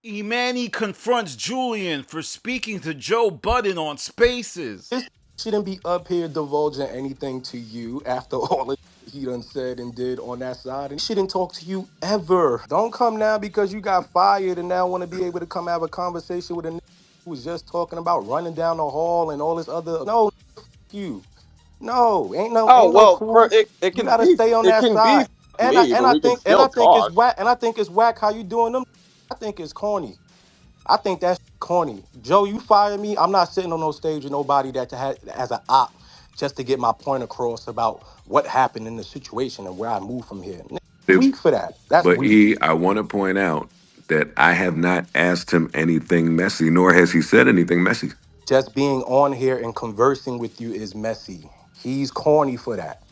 Emanny confronts Julian for speaking to Joe Budden on Spaces. This shouldn't be up here divulging anything to you after all that he done said and did on that side. And he shouldn't talk to you ever. Don't come now because you got fired and now want to be able to come have a conversation with a nigga who was just talking about running down the hall and all this other. No, you. No, Oh ain't no well, for cool. it You can gotta be stay on it that can be side. And I me, and but I we can think and I still think it's talk. whack and I think it's whack how you doing them. I think it's corny. I think that's corny. Joe, you fired me. I'm not sitting on no stage with nobody that had as an op just to get my point across about what happened in the situation and where I move from here. Nigga, If, weak for that. That's but weak. I want to point out that I have not asked him anything messy, nor has he said anything messy. Just being on here and conversing with you is messy. He's corny for that.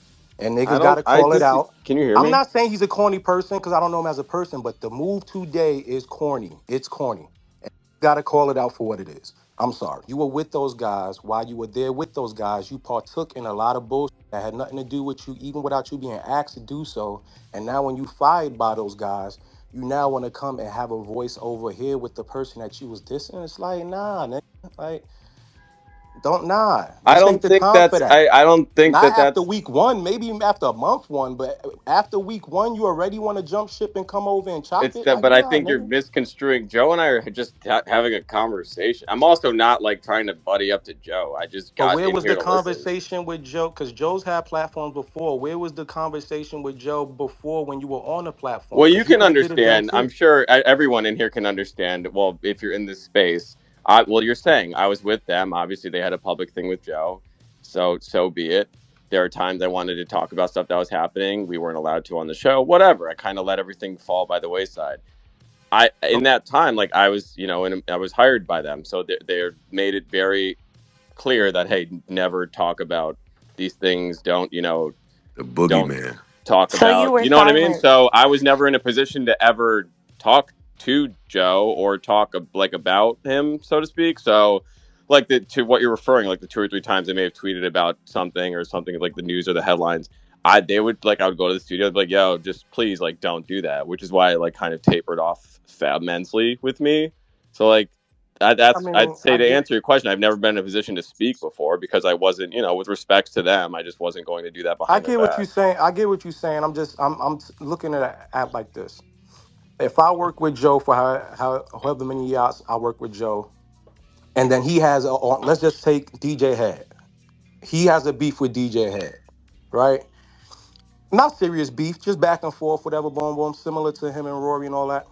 And I niggas don't. gotta I call it just. out. Can you hear I'm me? not saying he's a corny person because I don't know him as a person, but the move today is corny. It's corny. Gotta call it out for what it is. I'm sorry. You were with those guys. While you were there with those guys, you partook in a lot of bullshit that had nothing to do with you, even without you being asked to do so. And now, when you fired by those guys, you now want to come and have a voice over here with the person that you was dissing. It's like, nah, nigga. Like, don't nah. I This ain't don't the think time for that's. that. I don't think Not that after that's. week one, maybe even after a month one, but after week one, you already want to jump ship and come over and chop It's it? that, Like, but I nah, think you're nigga. misconstruing. Joe and I are just having a conversation. I'm also not like trying to buddy up to Joe. I just But got where in was here the to listen. conversation with Joe? Because Joe's had platforms before. Where was the conversation with Joe before when you were on the platform? Well, you Because he can could have did it then understand. I'm too. sure everyone in here can understand. Well, if you're in this space, well, you're saying I was with them. Obviously, they had a public thing with Joe, so be it. There are times I wanted to talk about stuff that was happening. We weren't allowed to on the show. Whatever. I kind of let everything fall by the wayside. I in that time, like I was, and I was hired by them, so they made it very clear that hey, never talk about these things. The Don't boogeyman. talk So you about, were you know what I mean? silent. So I was never in a position to ever talk to Joe or talk like about him, so to speak. So like to what you're referring, like the two or three times I may have tweeted about something or something like the news or the headlines. I would go to the studio and be like, yo, just please like don't do that, which is why I like kind of tapered off immensely with me. So like I I'd mean, say to answer your question, I've never been in a position to speak before because I wasn't, with respect to them, I just wasn't going to do that I behind their get what back. you're saying. I get what you're saying. I'm looking at like this. If I work with Joe for however many years I work with Joe, and then he has let's just take DJ Head. He has a beef with DJ Head, right? Not serious beef, just back and forth, whatever, boom, boom, similar to him and Rory and all that.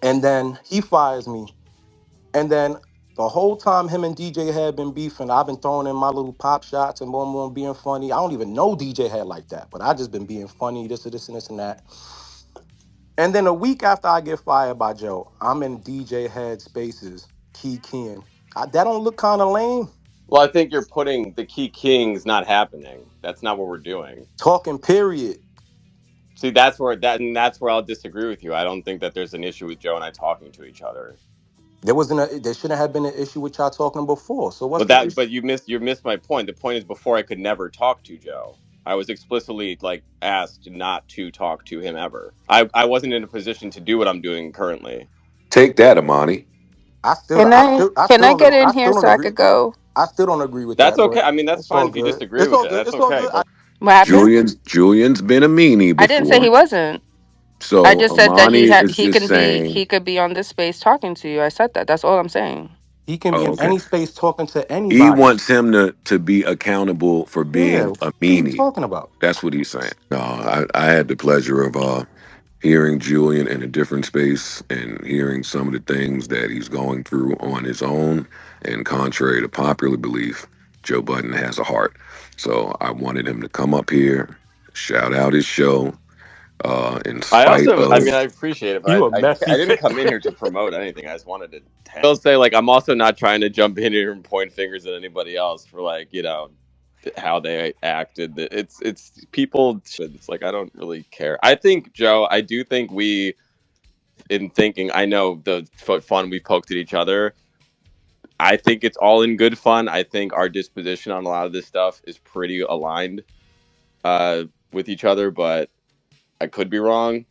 And then he fires me. And then the whole time him and DJ had been beefing, I've been throwing in my little pop shots and boom, boom, being funny. I don't even know DJ had like that, but I just been being funny, this and this and this and that. And then a week after I get fired by Joe, I'm in DJ Head Spaces, key keying. That don't look kind of lame. Well, I think you're putting the key kings not happening. That's not what we're doing. Talking period. See, that's where I'll disagree with you. I don't think that there's an issue with Joe and I talking to each other. There shouldn't have been an issue with y'all talking before. So what's But the issue? you missed my point. The point is before I could never talk to Joe. I was explicitly like asked not to talk to him ever. I wasn't in a position to do what I'm doing currently. Take that, Amani. I Can still I don't, get in I here still don't so I agree. could go? I still don't agree with That's that, okay. but I mean, that's it's all fine if you good. disagree It's with all it. good. That's It's all okay. good. But What happened? Julian's been a meanie I didn't say he before, wasn't. I so just said that Amani is he just can be saying, he could be on this space talking to you. I said that. That's all I'm saying. He can be oh, in okay. any space talking to He anybody. wants him to be accountable for Yeah, being a what are you meanie. talking about? That's what he's saying. No, I had the pleasure of hearing Julian in a different space and hearing some of the things that he's going through on his own. And contrary to popular belief, Joe Budden has a heart. So I wanted him to come up here, shout out his show, in I spite also, I mean, of. I appreciate it, You but a I messy didn't come in nigga. here to promote anything. I just wanted to. I'll say, like, I'm also not trying to jump in here and point fingers at anybody else for, like, how they acted. It's people. It's like I don't really care. I think Joe. I do think in thinking, I know the fun we poked at each other. I think it's all in good fun. I think our disposition on a lot of this stuff is pretty aligned uh, with each other, but I could be wrong.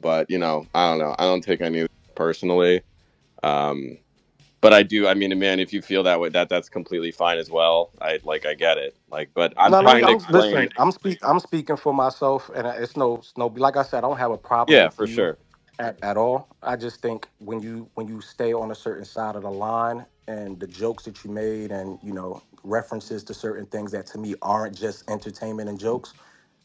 But I don't know. I don't take any personally. But I do. I mean, man, if you feel that way, that's completely fine as well. I get it. Like, but I'm No, let me. trying to explain. Listen. I'm speaking for myself, and it's no. Like I said, I don't have a problem Yeah, with for you sure. at all. I just think when you stay on a certain side of the line, and the jokes that you made, and references to certain things that to me aren't just entertainment and jokes,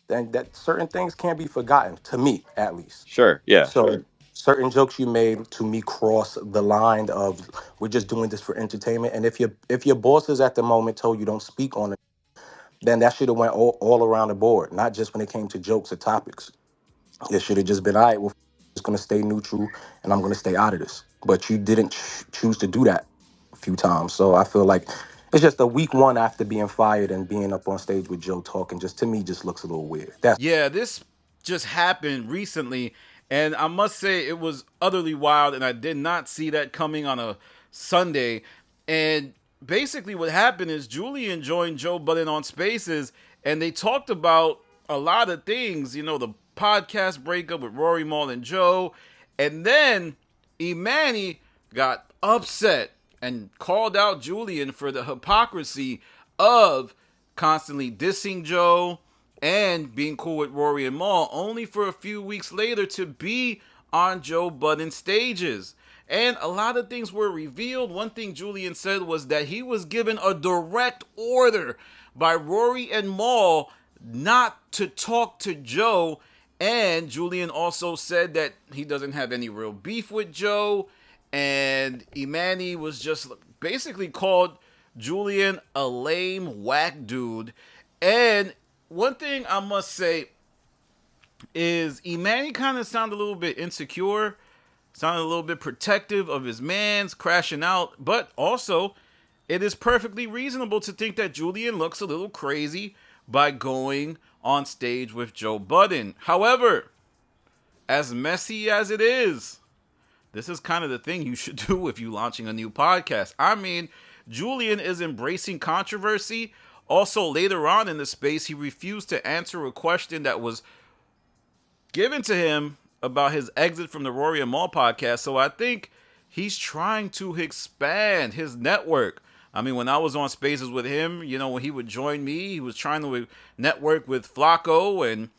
then that certain things can't be forgotten. To me, at least. Sure. Yeah. So certain jokes you made to me cross the line of we're just doing this for entertainment. And if your bosses at the moment told you don't speak on it, then that should have went all around the board, not just when it came to jokes or topics. It should have just been, all right, well, I'm just going to stay neutral and I'm going to stay out of this. But you didn't choose to do that a few times. So I feel like it's just a week one after being fired and being up on stage with Joe talking, just to me just looks a little weird. That's Yeah, this just happened recently, and I must say it was utterly wild, and I did not see that coming on a Sunday. And basically, what happened is Julian joined Joe Budden on Spaces, and they talked about a lot of things. The podcast breakup with Rory, Maul, and Joe, and then Emanny got upset and called out Julian for the hypocrisy of constantly dissing Joe and being cool with Rory and Maul, only for a few weeks later to be on Joe Budden stages. And a lot of things were revealed. One thing Julian said was that he was given a direct order by Rory and Maul not to talk to Joe. And Julian also said that he doesn't have any real beef with Joe. And Emanny was just basically called Julian a lame, whack dude. And one thing I must say is Emanny kind of sounded a little bit insecure, sounded a little bit protective of his mans crashing out, but also it is perfectly reasonable to think that Julian looks a little crazy by going on stage with Joe Budden. However, as messy as it is, this is kind of the thing you should do if you're launching a new podcast. I mean, Julian is embracing controversy. Also, later on in the space, he refused to answer a question that was given to him about his exit from the Rory and Maul podcast. So I think he's trying to expand his network. I mean, when I was on spaces with him, when he would join me, he was trying to network with Flacco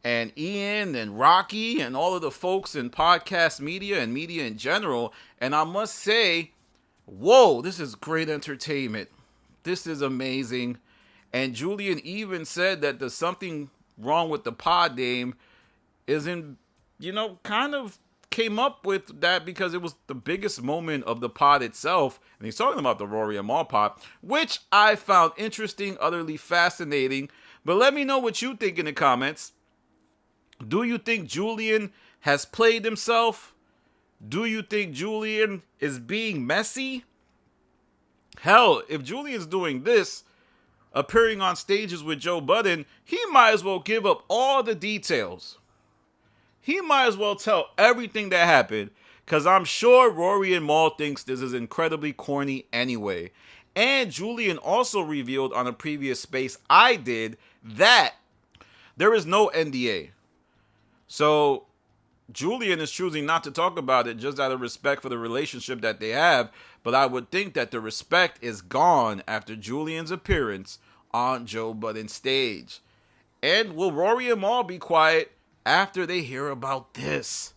and Ian and Rocky and all of the folks in podcast media and media in general. And I must say, whoa, this is great entertainment. This is amazing. And Julian even said that there's something wrong with the pod name isn't, kind of came up with that because it was the biggest moment of the pod itself. And he's talking about the Rory and Maul pod, which I found interesting, utterly fascinating. But let me know what you think in the comments. Do you think Julian has played himself? Do you think Julian is being messy? Hell, if Julian's doing this, appearing on stages with Joe Budden, he might as well give up all the details. He might as well tell everything that happened, because I'm sure Rory and Maul thinks this is incredibly corny anyway. And Julian also revealed on a previous space I did that there is no NDA. So Julian is choosing not to talk about it just out of respect for the relationship that they have. But I would think that the respect is gone after Julian's appearance on Joe Budden's stage. And will Rory and Maul be quiet after they hear about this?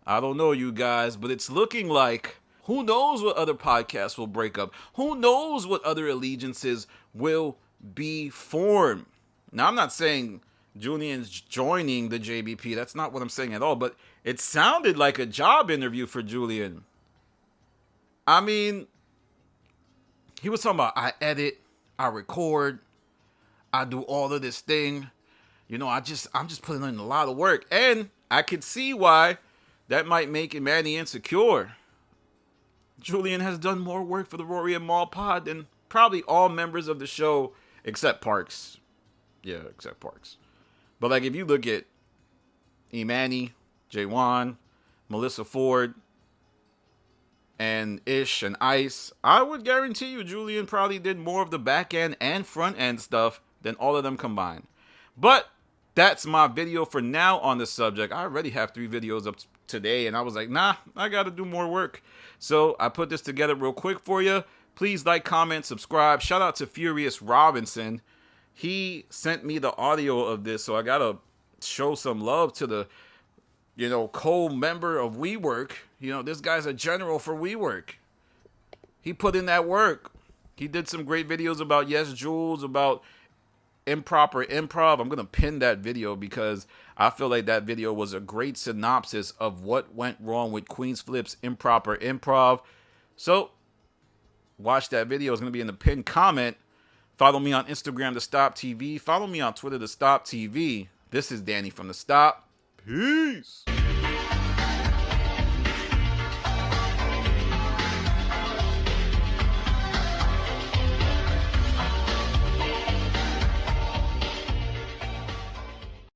I don't know, you guys, but it's looking like who knows what other podcasts will break up? Who knows what other allegiances will be formed? Now, I'm not saying Julian's joining the JBP. That's not what I'm saying at all. But it sounded like a job interview for Julian. I mean, he was talking about I edit, I record, I do all of this thing. I'm just putting in a lot of work. And I could see why that might make Emanny insecure. Julian has done more work for the Rory and Maul pod than probably all members of the show except Parks. Yeah, except Parks. But like if you look at Emanny, J1, Melissa Ford, and Ish and Ice, I would guarantee you Julian probably did more of the back end and front end stuff than all of them combined. But that's my video for now on this subject. I already have 3 videos up today, and I was like, nah, I got to do more work. So I put this together real quick for you. Please like, comment, subscribe. Shout out to Furious Robinson. He sent me the audio of this, so I got to show some love to the, co-member of WeWork. This guy's a general for WeWork. He put in that work. He did some great videos about Yes Jules, about improper improv. I'm going to pin that video because I feel like that video was a great synopsis of what went wrong with Queens Flip's improper improv. So, watch that video. It's going to be in the pinned comment. Follow me on Instagram, The Stop TV. Follow me on Twitter, The Stop TV. This is Danny from The Stop. Peace.